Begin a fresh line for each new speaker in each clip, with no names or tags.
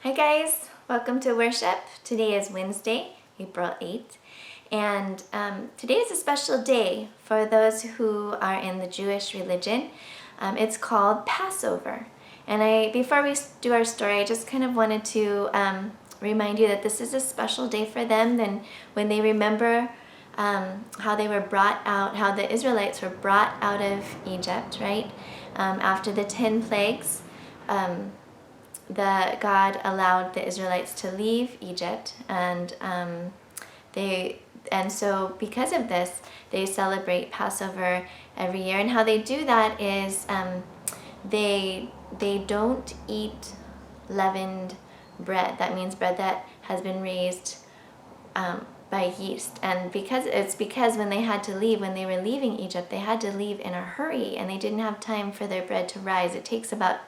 Hi guys, welcome to worship. Today is Wednesday, April 8th, and today is a special day for those who are in the Jewish religion. It's called Passover. And before we do our story, I just kind of wanted to remind you that this is a special day for them. Then when they remember how they were brought out, how the Israelites were brought out of Egypt, right? After the 10 plagues. God allowed the Israelites to leave Egypt, and so because of this, they celebrate Passover every year. And how they do that is they don't eat leavened bread. That means bread that has been raised by yeast. And because when they had to leave, when they were leaving Egypt, they had to leave in a hurry, and they didn't have time for their bread to rise. It takes about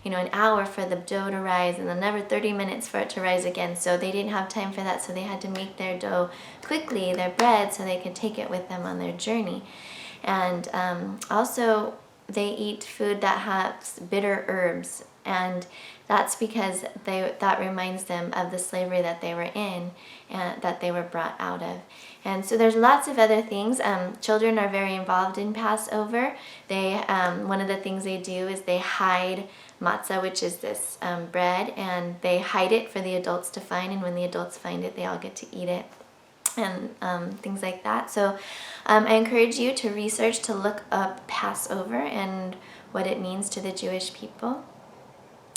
an hour for the dough to rise, and another 30 minutes for it to rise again. So they didn't have time for that, so they had to make their dough quickly, their bread, so they could take it with them on their journey. And also they eat food that has bitter herbs, and that's because that reminds them of the slavery that they were in and that they were brought out of. And so there's lots of other things. Children are very involved in Passover. One of the things they do is they hide matzah, which is this bread, and they hide it for the adults to find, and when the adults find it, they all get to eat it, and things like that. So I encourage you to research, to look up Passover and what it means to the Jewish people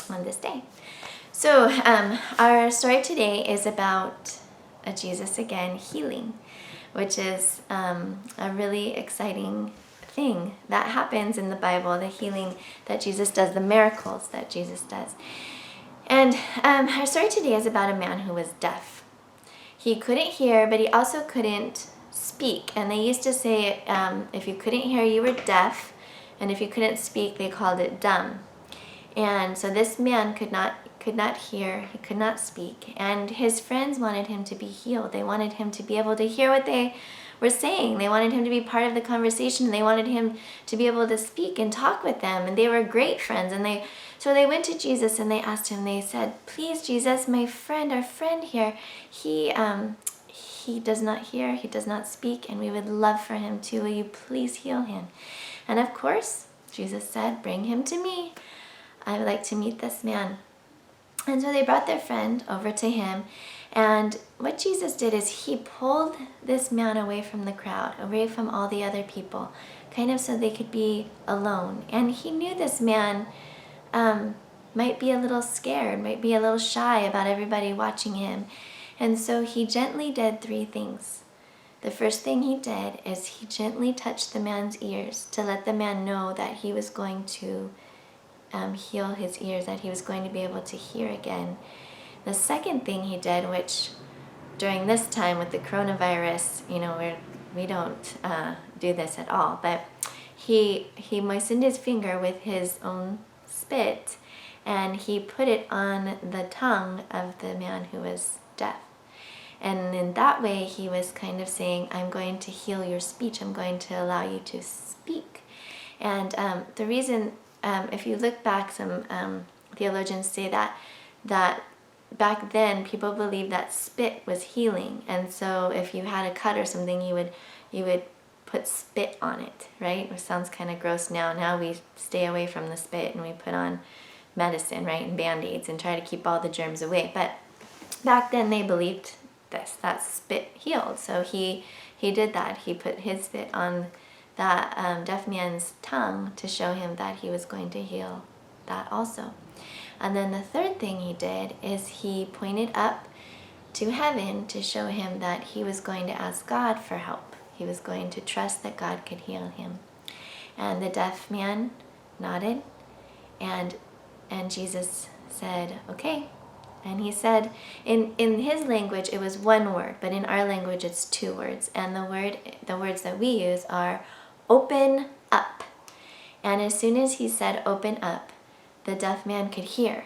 on this day. So our story today is about Jesus again healing, which is a really exciting thing that happens in the Bible, the healing that Jesus does, the miracles that Jesus does. And our story today is about a man who was deaf. He couldn't hear, but he also couldn't speak. And they used to say if you couldn't hear, you were deaf, and if you couldn't speak, they called it dumb. And so this man could not hear, he could not speak, and his friends wanted him to be healed. They wanted him to be able to hear what they were saying. They wanted him to be part of the conversation. They wanted him to be able to speak and talk with them, and they were great friends. And so they went to Jesus and they asked him, they said, "Please, Jesus, our friend here, he does not hear, he does not speak, and we would love for him to. Will you please heal him?" And of course, Jesus said, "Bring him to me. I would like to meet this man." And so they brought their friend over to him, and what Jesus did is he pulled this man away from the crowd, away from all the other people, kind of so they could be alone. And he knew this man might be a little scared, might be a little shy about everybody watching him. And so he gently did three things. The first thing he did is he gently touched the man's ears to let the man know that he was going to heal his ears, that he was going to be able to hear again. The second thing he did, which during this time with the coronavirus, we don't do this at all, but he moistened his finger with his own spit, and he put it on the tongue of the man who was deaf. And in that way, he was kind of saying, "I'm going to heal your speech. I'm going to allow you to speak." And the reason, if you look back, some theologians say that back then people believed that spit was healing, and so if you had a cut or something, you would put spit on it, right? Which sounds kind of gross now. Now we stay away from the spit and we put on medicine, right, and Band-Aids and try to keep all the germs away. But back then they believed that spit healed. So he did that. He put his spit on that deaf man's tongue to show him that he was going to heal that also. And then the third thing he did is he pointed up to heaven to show him that he was going to ask God for help. He was going to trust that God could heal him. And the deaf man nodded, and Jesus said, "Okay." And he said, in his language it was one word, but in our language it's two words. And the words that we use are "open up." And as soon as he said "open up," the deaf man could hear.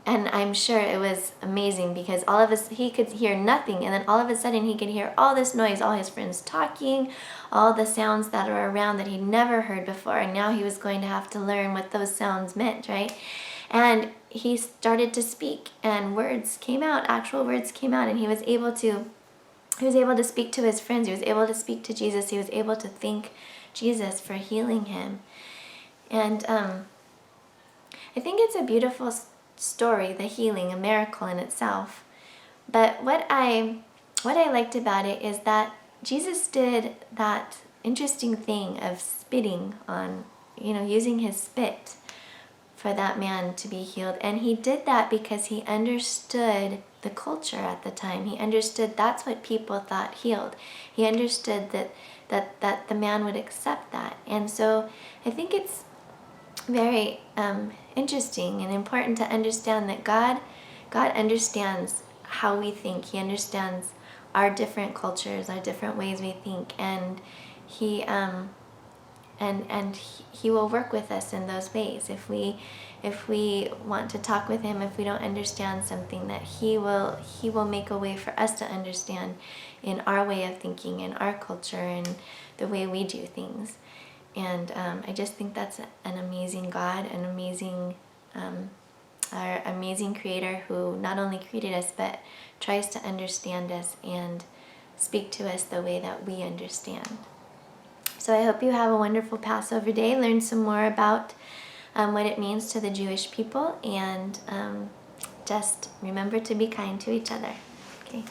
And I'm sure it was amazing, because he could hear nothing, and then all of a sudden he could hear all this noise, all his friends talking, all the sounds that are around that he'd never heard before, and now he was going to have to learn what those sounds meant, right? And he started to speak, and words came out, actual words came out, and he was able to speak to his friends. He was able to speak to Jesus. He was able to thank Jesus for healing him. And I think it's a beautiful story, the healing, a miracle in itself. But what I liked about it is that Jesus did that interesting thing of spitting on, using his spit for that man to be healed. And he did that because he understood the culture at the time. He understood that's what people thought healed. He understood that the man would accept that. And so I think it's very interesting and important to understand that God understands how we think. He understands our different cultures, our different ways we think, and he he will work with us in those ways. If we want to talk with him, if we don't understand something, that he will make a way for us to understand in our way of thinking, in our culture, and the way we do things. And I just think that's an amazing God, an amazing our amazing Creator, who not only created us but tries to understand us and speak to us the way that we understand. So I hope you have a wonderful Passover day. Learn some more about what it means to the Jewish people, and just remember to be kind to each other. Okay.